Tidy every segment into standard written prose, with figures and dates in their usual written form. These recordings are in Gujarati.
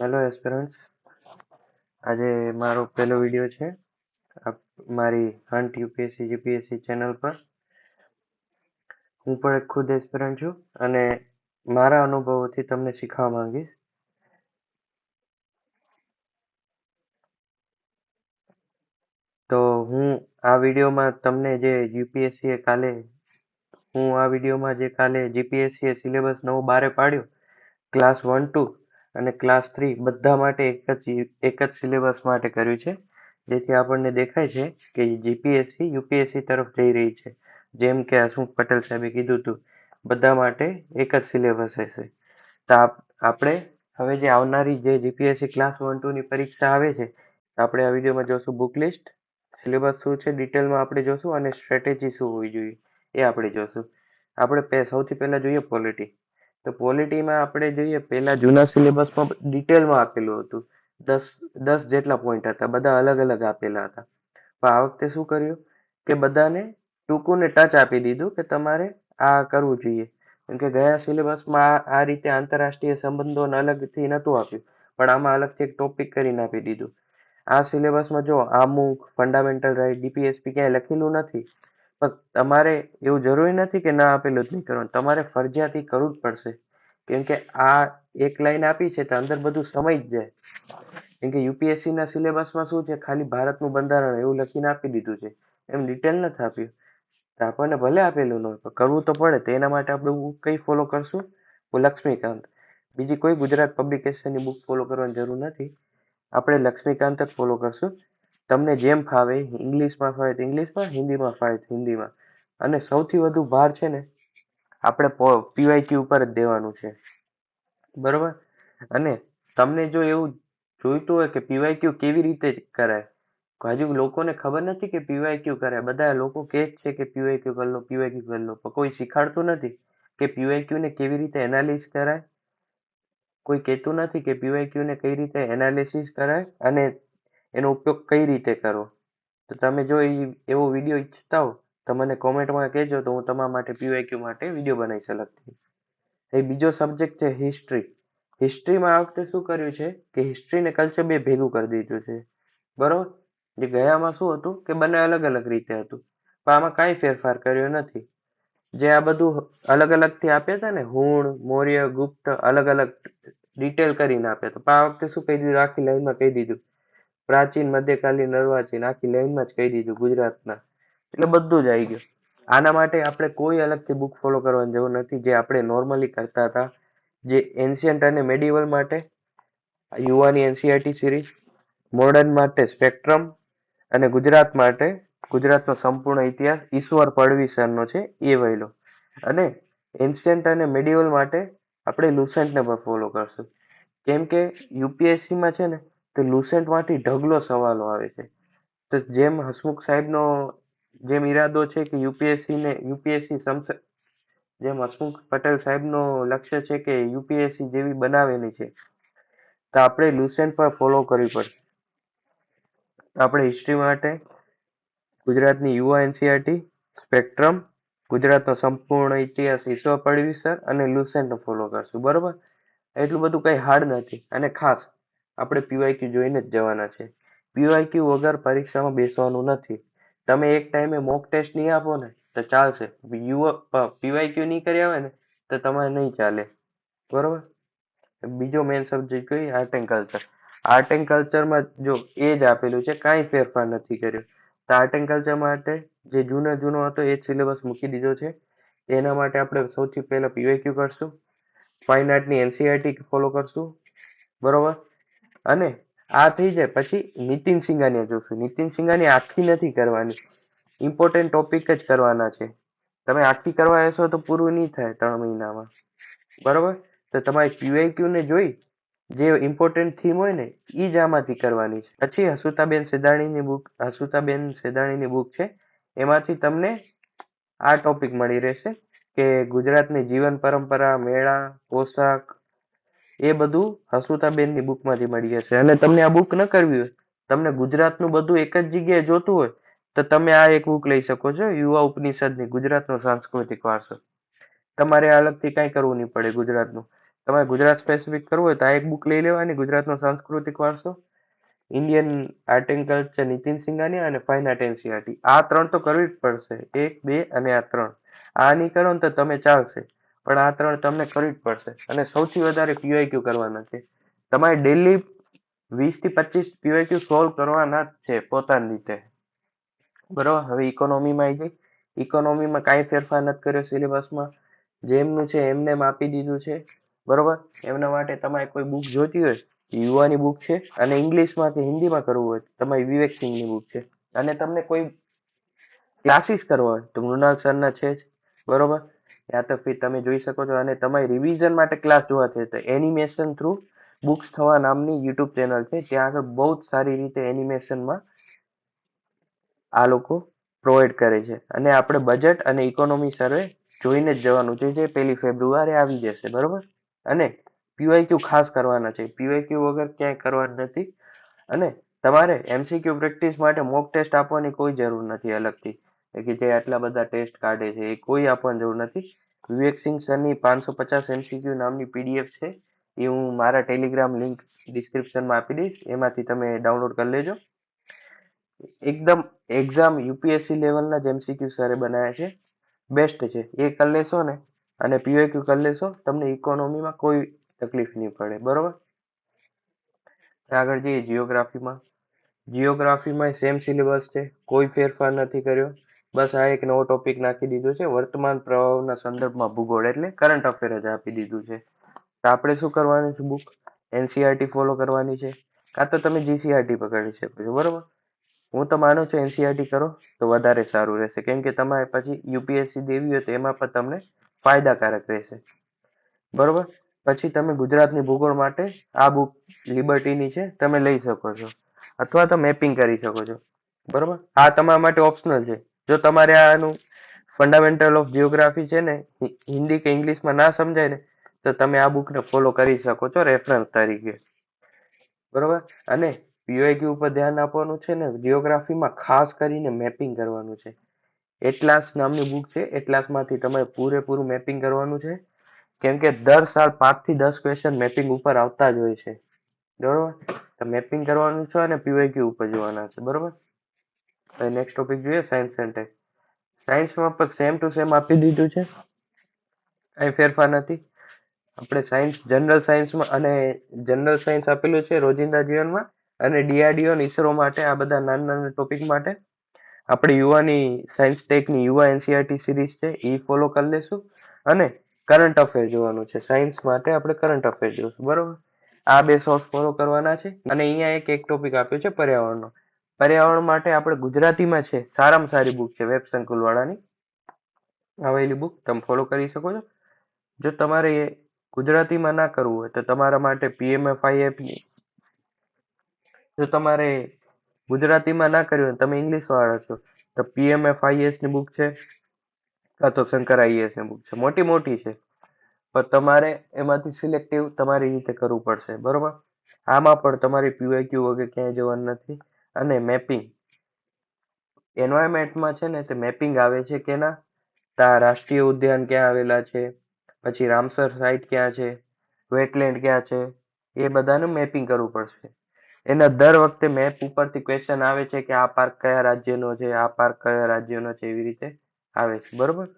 હેલો એસ્પિરન્ટ્સ, આજે મારો પહેલો વિડીયો છે મારી હન્ટ યુપીએસસી જીપીએસસી ચેનલ પર. હું પણ એક ખુદ એસ્પિરન્ટ છું અને મારા અનુભવોથી તમને શીખવા માંગીશ. તો હું આ વિડીયોમાં તમને જે યુપીએસસી કાલે જીપીએસસી સિલેબસ નવો બારે પાડ્યો, ક્લાસ 1-2 અને ક્લાસ 3 બધા માટે એક જ સિલેબસ માટે કર્યું છે, જેથી આપણને દેખાય છે કે જીપીએસસી યુપીએસસી તરફ જઈ રહી છે. જેમ કે હસમુખ પટેલ સાહેબે કીધું હતું, બધા માટે એક જ સિલેબસ હશે. તો આપણે હવે જે આવનારી જે જીપીએસસી ક્લાસ 1-2 ની પરીક્ષા આવે છે, આપણે આ વિડીયોમાં જોશું બુક લિસ્ટ, સિલેબસ શું છે ડિટેલમાં આપણે જોશું અને સ્ટ્રેટેજી શું હોવી જોઈએ એ આપણે જોશું. આપણે સૌથી પહેલા જોઈએ પોલિટી. તો પોલિટીમાં આપણે જોઈએ, પહેલા જૂના સિલેબસમાં ડિટેલમાં આપેલું હતું. 10 જેટલા પોઈન્ટ હતા, બધા અલગ અલગ આપેલા હતા. પણ આ વખતે શું કર્યું કે બધાને ટૂંકું ને ટચ આપી દીધું કે તમારે આ કરવું જોઈએ. કેમ કે ગયા સિલેબસમાં આ રીતે આંતરરાષ્ટ્રીય સંબંધોને અલગથી નહોતું આપ્યું, પણ આમાં અલગથી એક ટોપિક કરીને આપી દીધું. આ સિલેબસમાં જો આમુખ ફંડામેન્ટલ રાઇટ ડીપીએસપી ક્યાંય લખેલું નથી, પણ તમારે એવું જરૂરી નથી કે ના આપેલું જ નહીં કરવાનું, તમારે ફરજિયાત કરવું જ પડશે. કેમ કે આ એક લાઈન આપી છે તો અંદર બધું સમય જ જાય. કેમ કે યુપીએસસી ના સિલેબસમાં શું છે, ખાલી ભારતનું બંધારણ એવું લખીને આપી દીધું છે, એમ ડિટેલ નથી આપ્યું. તો આપણને ભલે આપેલું ન હોય, કરવું તો પડે. તો એના માટે આપણે કઈ ફોલો કરશું? લક્ષ્મીકાંત. બીજી કોઈ ગુજરાત પબ્લિકેશનની બુક ફોલો કરવાની જરૂર નથી, આપણે લક્ષ્મીકાંત જ ફોલો કરશું. તમને જેમ ફાવે, ઇંગ્લિશમાં ફાવે તો ઇંગ્લિશમાં, હિન્દીમાં ફાવે તો હિન્દીમાં. અને સૌથી વધુ ભાર છે ને આપણે પીવાયક્યુ ઉપર જ દેવાનું છે, બરોબર. અને તમને જો એવું જોઈતું હોય કે પીવાયક્યુ કેવી રીતે કરાય, હજુ લોકોને ખબર નથી કે પીવાયક્યુ કરાય. બધા લોકો કહે છે કે પીવાયક્યુ કરી લો, પીવાયક્યુ કરી લો, પણ કોઈ શીખાડતું નથી કે પીવાયક્યુ ને કેવી રીતે એનાલિસ કરાય. કોઈ કહેતું નથી કે પીવાયક્યુ ને કઈ રીતે એનાલિસિસ કરાય અને એનો ઉપયોગ કઈ રીતે કરવો. તો તમે જો એવો વિડીયો ઈચ્છતા હો તો મને કોમેન્ટમાં કહેજો, તો હું તમારા માટે પીવાયક્યુ માટે વિડીયો બનાવી શકું. એ બીજો સબ્જેક્ટ છે હિસ્ટ્રી. હિસ્ટ્રીમાં આ વખતે શું કર્યું છે કે હિસ્ટ્રી ને કલ્ચર બે ભેગું કરી દીધું છે, બરોબર. જે ગયામાં શું હતું કે બંને અલગ અલગ રીતે હતું, પણ આમાં કાંઈ ફેરફાર કર્યો નથી. જે આ બધું અલગ અલગથી આપ્યા હતા ને, હુણ, મૌર્ય, ગુપ્ત, અલગ અલગ ડિટેલ કરીને આપ્યા હતા. પણ આ વખતે શું કહી દીધું, આખી લાઈનમાં કહી દીધું, પ્રાચીન, મધ્યકાલીન, અર્વાચીન, આખી લાઈનમાં જ કહી દીધું ગુજરાતના. એટલે બધું જ આવી ગયું. આના માટે આપણે કોઈ અલગથી બુક ફોલો કરવાની જરૂર નથી, જે આપણે નોર્મલી કરતા હતા. જે એન્શિયન્ટ અને મેડિવલ માટે યુવાની એનસીઆરટી સિરીઝ, મોડર્ન માટે સ્પેક્ટ્રમ અને ગુજરાત માટે ગુજરાતનો સંપૂર્ણ ઇતિહાસ ઈશ્વર પડવીસરનો છે, એ વહેલો. અને એન્શિયન્ટ અને મેડિવલ માટે આપણે લુસેન્ટને પણ ફોલો કરશું. કેમ કે યુપીએસસીમાં છે ને, તો લુસેન્ટમાંથી ઢગલો સવાલો આવે છે. તો જેમ હસમુખ સાહેબનો જેમ ઈરાદો છે કે યુપીએસસી જેમ હસમુખ પટેલ સાહેબનો લક્ષ્ય છે કે યુપીએસસી જેવી બનાવેલી છે, તો આપણે લુસેન્ટ પર ફોલો કરવી પડશે. આપણે હિસ્ટ્રી માટે ગુજરાતની યુવા એનસીઆરટી, સ્પેક્ટ્રમ, ગુજરાતનો સંપૂર્ણ ઇતિહાસ ઈશ્વર પડવીસર અને લુસેન્ટનો ફોલો કરશું, બરોબર. એટલું બધું કઈ હાર્ડ નથી. અને ખાસ આપણે પીવાયક્યુ જોઈને જ જવાના છે. પીવાયક્યુ વગર પરીક્ષામાં બેસવાનું નથી. તમે એક ટાઈમે મોક ટેસ્ટ નહીં આપો ને તો ચાલશે, પીવાયક્યુ નહીં કર્યા હોય ને તો તમારે નહીં ચાલે, બરોબર. બીજો મેઇન સબ્જેક્ટ કઈ, art and culture. Art and કલ્ચરમાં જો એ જ આપેલું છે, કાંઈ ફેરફાર નથી કર્યો. તો આર્ટ એન્ડ કલ્ચર માટે જે જૂનો હતો એ જ સિલેબસ મૂકી દીધો છે. એના માટે આપણે સૌથી પહેલા પીવાયક્યુ કરશું, ફાઇન આર્ટની એનસીઆરટી ફોલો કરશું, બરોબર. અને આ થઈ જાય પછી નીતિન સિંઘાનિયા જોશું. નીતિન સિંઘાનિયા આખી નથી કરવાની, ઇમ્પોર્ટન્ટ ટોપિક જ કરવાના છે. તમે આખી કરવા હશો તો પૂરું નહીં થાય 3 મહિનામાં, બરોબર. તો તમારે પીવાયક્યુ ને જોઈ જે ઇમ્પોર્ટન્ટ થીમ હોય ને એ જ આમાંથી કરવાની છે. પછી હસુતાબેન સેદાણીની બુક છે, એમાંથી તમને આ ટોપિક મળી રહેશે કે ગુજરાતની જીવન પરંપરા, મેળા, પોશાક, એ બધું હસુતાબેનની બુકમાંથી મળી જશે. અને તમને આ બુક ન કરવી હોય, તમને ગુજરાતનું બધું એક જ જગ્યાએ જોતું હોય, તો તમે આ એક બુક લઈ શકો છો, યુવા ઉપનિષદની ગુજરાતનો સાંસ્કૃતિક વારસો. તમારે અલગથી કાંઈ કરવું નહીં પડે ગુજરાતનું. તમારે ગુજરાત સ્પેસિફિક કરવું હોય તો આ એક બુક લઈ લેવાની, ગુજરાતનો સાંસ્કૃતિક વારસો, Indian art and culture Nitin Singhania અને ફાઇન આર્ટ એનસીઈઆરટી. આ 3 તો કરવી જ પડશે. 1, 2 અને આ 3. આ નહીં કરો ને તો તમે ચાલશે, પણ આ 3 તમને કરવી જ પડશે. અને સૌથી વધારે પીવાયક્યુ કરવાના છે. તમારે ડેલી 20 થી 25 પીવાયક્યુ સોલ્વ કરવાના જ છે પોતાની રીતે. બરાબર. હવે ઇકોનોમીમાં આવી જાય. ઇકોનોમીમાં કાંઈ ફેરફાર નથી કર્યો સિલેબસમાં. જેમનું છે એમને એમ આપી દીધું છે. બરોબર. એમના માટે તમારે કોઈ બુક જોતી હોય, યુવાની બુક છે, અને ઇંગ્લિશમાં કે હિન્દીમાં કરવું હોય તમારી વિવેક સિંહની બુક છે. અને તમને કોઈ ક્લાસીસ કરવા હોય તો મૃણાલ સરના છે જ. બરોબર. યા તો ફિર તમે જોઈ શકો છો. અને તમારી રિવિઝન માટે ક્લાસ જોવા છે તો એનિમેશન થ્રુ બુક્સ થવા નામની યુટ્યુબ ચેનલ છે. ત્યાં આગળ બહુ જ સારી રીતે એનિમેશનમાં આ લોકો પ્રોવાઈડ કરે છે. અને આપણે બજેટ અને ઇકોનોમી સર્વે જોઈને જ જવાનું છે, જે 1 ફેબ્રુઆરી આવી જશે. બરોબર. અને પીવાયક્યુ ખાસ કરવાના છે. પીવાયક્યુ વગર ક્યાંય કરવાના નથી. અને તમારે એમસીક્યુ પ્રેક્ટિસ માટે મોક ટેસ્ટ આપવાની કોઈ જરૂર નથી અલગથી, કે જે આટલા બધા ટેસ્ટ કાઢે છે એ કોઈ આપવાની જરૂર નથી. વિવેક સિંહ સરની 550 એમસીક્યુ નામની પીડીએફ છે, એ હું મારા ટેલિગ્રામ લિંક ડિસ્ક્રિપ્શનમાં આપી દઈશ. એમાંથી તમે ડાઉનલોડ કરી લેજો. એકદમ એક્ઝામ યુપીએસસી લેવલના જ એમસીક્યુ સરે બનાવ્યા છે. બેસ્ટ છે. એ કરી લેશો ને અને પીવાયક્યુ કરી લેશો, તમને ઇકોનોમીમાં કોઈ તકલીફ નહીં પડે. બરોબર. આગળ જઈએ જીઓગ્રાફીમાં. જીઓગ્રાફીમાં સેમ સિલેબસ છે, કોઈ ફેરફાર નથી કર્યો. બસ આ એક નવો ટોપિક નાખી દીધો છે, વર્તમાન પ્રવાહોના સંદર્ભમાં ભૂગોળ, એટલે કરંટ અફેર જ આપી દીધું છે. તો આપણે શું કરવાનું છે? બુક એનસીઈઆરટી ફોલો કરવાની છે, કાં તો તમે જીસીઆરટી પકડી શકો છો. બરોબર. હું તો માનું છું એનસીઈઆરટી કરો તો વધારે સારું રહેશે, કેમ કે તમારે પછી યુપીએસસી દેવી હોય તો એમાં પણ તમને ફાયદાકારક રહેશે. બરોબર. પછી તમે ગુજરાતની ભૂગોળ માટે આ બુક લિબર્ટીની છે, તમે લઈ શકો છો, અથવા તો મેપિંગ કરી શકો છો. બરોબર. આ તમારા માટે ઓપ્શનલ છે. જો તમારે આનું ફંડામેન્ટલ ઓફ જીઓગ્રાફી છે ને હિન્દી કે ઇંગ્લિશમાં ના સમજાય ને તો તમે આ બુકને ફોલો કરી શકો છો રેફરન્સ તરીકે. બરોબર. અને પીવાયક્યુ ઉપર ધ્યાન આપવાનું છે ને, જીઓગ્રાફીમાં ખાસ કરીને મેપિંગ કરવાનું છે. એટલાસ નામની બુક છે, એટલાસમાંથી તમારે પૂરેપૂરું મેપિંગ કરવાનું છે, કેમ કે દર સાલ 5 થી 10 ક્વેશ્ચન મેપિંગ ઉપર આવતા જ હોય છે. બરોબર. તો મેપિંગ કરવાનું છે અને પીવાયક્યુ ઉપર જોવાના છે. બરોબર. હવે નેક્સ્ટ ટોપિક જોઈએ, સાયન્સ એન્ડ ટેક. સાયન્સમાં પણ સેમ ટુ સેમ આપી દીધું છે, કઈ ફેરફાર નથી. આપણે સાયન્સ જનરલ સાયન્સમાં અને જનરલ સાયન્સ આપેલું છે રોજિંદા જીવનમાં, અને ડીઆરડીઓ ઈસરો માટે આ બધા નાના નાના ટોપિક માટે આપણે યુવાની સાયન્સ ટેકની યુવા એનસીઈઆરટી સિરીઝ છે એ ફોલો કરી લેશું. અને કરંટ અફેર જોવાનું છે. સાયન્સ માટે આપણે કરંટ અફેર જોશું. બરોબર. આ બે સોર્સ ફોલો કરવાના છે. અને અહીંયા એક ટોપિક આપ્યો છે પર્યાવરણનો. પર્યાવરણ માટે આપણે ગુજરાતીમાં છે, સારામાં સારી બુક છે વેબ સંકુલ વાળાની આવેલી બુક તમે ફોલો કરી શકો છો. જો તમારે ગુજરાતીમાં ના કરવું હોય તો તમારા માટે પીએમએફઆઈએફ, જો તમારે ગુજરાતીમાં ના કર્યું હોય તમે ઇંગ્લિશ વાળા છો તો પીએમએફઆઈએસ ની બુક છે, કાં તો શંકર આઈએસ ની બુક છે. મોટી મોટી છે, પણ તમારે એમાંથી સિલેક્ટિવ તમારી રીતે કરવું પડશે. બરોબર. આમાં પણ તમારી પીવાયક્યુ વગર ક્યાંય જવાનું નથી. અને મેપિંગ એન્વાયરમેન્ટમાં છે ને તે મેપિંગ આવે છે કે ના, રાષ્ટ્રીય ઉદ્યાન ક્યાં આવેલા છે, પછી રામસર સાઇટ ક્યાં છે, વેટલેન્ડ ક્યાં છે, એ બધાનું મેપિંગ કરવું પડશે. એના દર વખતે મેપ ઉપરથી ક્વેશ્ચન આવે છે કે આ પાર્ક કયા રાજ્યનો છે, આ પાર્ક કયા રાજ્યનો છે, એવી રીતે આવે છે. બરોબર.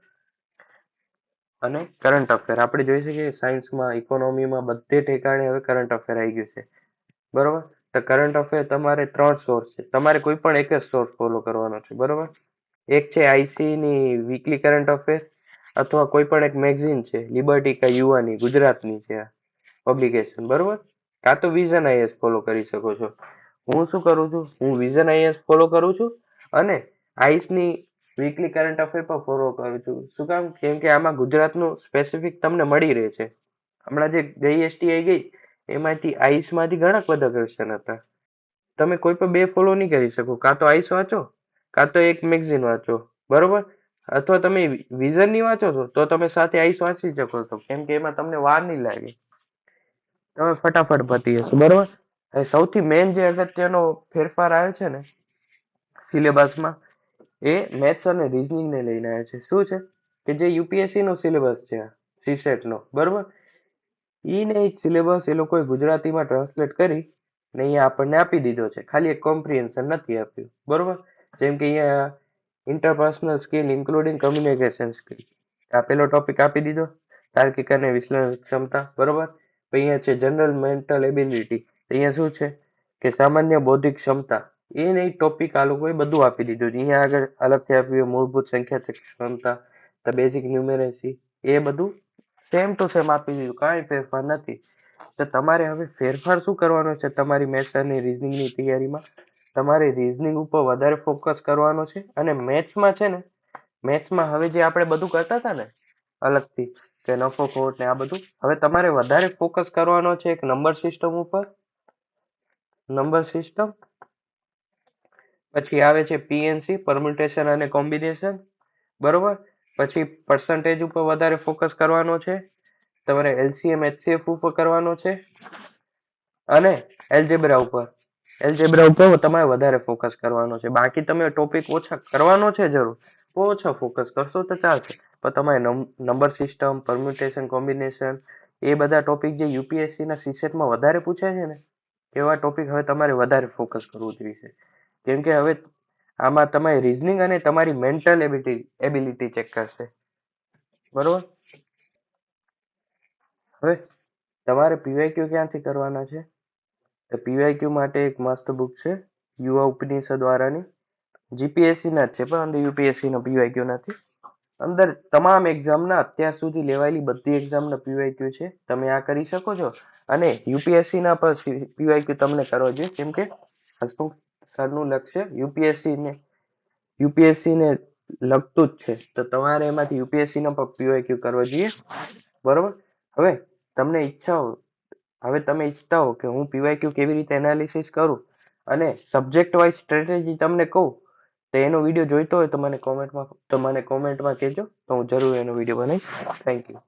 અને કરંટ અફેર આપણે જોઈ શકીએ સાયન્સમાં, ઇકોનોમીમાં બધે ઠેકાણે હવે કરંટ અફેર આવી ગયું છે. બરોબર. તો કરંટ અફેર તમારે 3 સોર્સ છે, તમારે કોઈ પણ એક જ સોર્સ ફોલો કરવાનો છે. બરોબર. એક છે આઈસી ની વીકલી કરંટ અફેર, અથવા કોઈ પણ એક મેગઝીન છે લિબર્ટી કા યુવાની ગુજરાતની છે પબ્લિકેશન. બરોબર. કાં તો વિઝન આઈએસ ફોલો કરી શકો છો. હું શું કરું છું, હું વિઝન આઈએસ ફોલો કરું છું અને આઈસની વીકલી કરંટ અફેર પણ ફોલો કરું છું. શું કામ? કેમ કે આમાં ગુજરાતનું સ્પેસિફિક તમને મળી રહે છે. હમણાં જે ગઈ એસટી આવી ગઈ એમાંથી આઈસમાંથી ઘણા બધા ક્વેશ્ચન હતા. તમે કોઈ પણ બે ફોલો નહીં કરી શકો, કાં તો આઈસ વાંચો કાં તો એક મેગઝીન વાંચો. બરોબર. અથવા તમે વિઝન ની વાંચો છો તો તમે સાથે આઈસ વાંચી શકો છો, કેમ કે એમાં તમને વાર નહીં લાગે, તમે ફટાફટ પતી જશે. બરોબર. સૌથી મેઇન જે અગત્યનો ફેરફાર આવ્યો છે ને સિલેબસમાં, એ મેથ્સ અને રીઝનિંગ ને લઈને આવે છે. શું છે કે જે યુપીએસસી નો સિલેબસ છે સીસેટ નો, બરોબર, ઈ ને ઈ સિલેબસ એ લોકોએ ગુજરાતીમાં ટ્રાન્સલેટ કરી ને અહીંયા આપણને આપી દીધો છે. ખાલી એક કોમ્પ્રિહેન્શન નથી આપ્યું. બરોબર? જેમ કે અહીંયા interpersonal skill including communication skill. આ પેલો ટોપિક આપી દીધો. તાર્કિક અને વિશ્લેષણ ક્ષમતા. બરોબર? પછી અહીંયા છે જનરલ મેન્ટલ એબિલિટી. અહીંયા શું છે કે સામાન્ય બૌદ્ધિક ક્ષમતા. એ ને ટોપિક આ લોકોએ બધું આપી દીધું છે. અહીંયા આગળ અલગથી આપ્યું મૂળભૂત સંખ્યા ક્ષમતા, ધ બેઝિક ન્યુમેરેસી, એ બધું સેમ ટુ સેમ આપી દીધું. કાંઈ ફેરફાર નથી. તો તમારે હવે ફેરફાર શું કરવાનો છે તમારી મેથ્સ અને રીઝનિંગની તૈયારીમાં? તમારે રીઝનિંગ ઉપર વધારે ફોકસ કરવાનો છે અને મેથ્સમાં છે ને, મેથ્સમાં હવે જે આપણે બધું કરતા હતા ને અલગથી કે નફો ખોટ ને આ બધું, હવે તમારે વધારે ફોકસ કરવાનો છે એક નંબર સિસ્ટમ ઉપર. નંબર સિસ્ટમ પછી આવે છે પીએનસી, પરમ્યુટેશન અને કોમ્બિનેશન. બરોબર? પછી પર્સન્ટેજ ઉપર વધારે ફોકસ કરવાનો છે. તમારે એલસીએમ એચસીએફ ઉપર કરવાનો છે અને એલ્જેબ્રા ઉપર. એલ્જેબ્રા ઉપર તમારે વધારે ફોકસ કરવાનો છે. બાકી તમે ટોપિક ઓછા કરવાનો છે જરૂર, ઓછા ફોકસ કરશો તો ચાલશે. પણ તમારે નંબર સિસ્ટમ, પરમ્યુટેશન, કોમ્બિનેશન એ બધા ટોપિક જે યુપીએસસી ના સીસેટમાં વધારે પૂછાય છે ને, એવા ટોપિક હવે તમારે વધારે ફોકસ કરવું જોઈએ. કેમ કે હવે આમાં તમારી રીઝનિંગ અને તમારી મેન્ટલ એબિલિટી ચેક કરશે. બરોબર? હવે તમારે પીવાયક્યુ ક્યાંથી કરવાના છે? તો પીવાયક્યુ માટે એક મસ્ત બુક છે યુવા ઉપનિષદ દ્વારાની. જીપીએસસી ના જ છે પણ અંદર યુપીએસસી નો પીવાયક્યુ નથી. અંદર તમામ એક્ઝામના અત્યાર સુધી લેવાયેલી બધી એક્ઝામના પીવાયક્યુ છે. તમે આ કરી શકો છો અને યુપીએસસી ના પર પીવાયક્યુ તમને કરવા જોઈએ. કેમ કે હસમુખ સરનું લક્ષ્ય યુપીએસસી ને લગતું જ છે. તો તમારે એમાંથી યુપીએસસી ના પીવાયક્યુ કરવા જોઈએ. બરોબર? હવે તમને ઈચ્છા હોય, હવે તમે ઈચ્છતા હો કે હું પીવાયક્યુ કેવી રીતે એનાલિસિસ કરું અને સબ્જેક્ટ વાઇઝ સ્ટ્રેટેજી તમને કહું, તો એનો વિડીયો જોઈતો હોય તો મને કોમેન્ટમાં કહેજો. તો હું જરૂર એનો વિડીયો બનાવીશ. Thank you.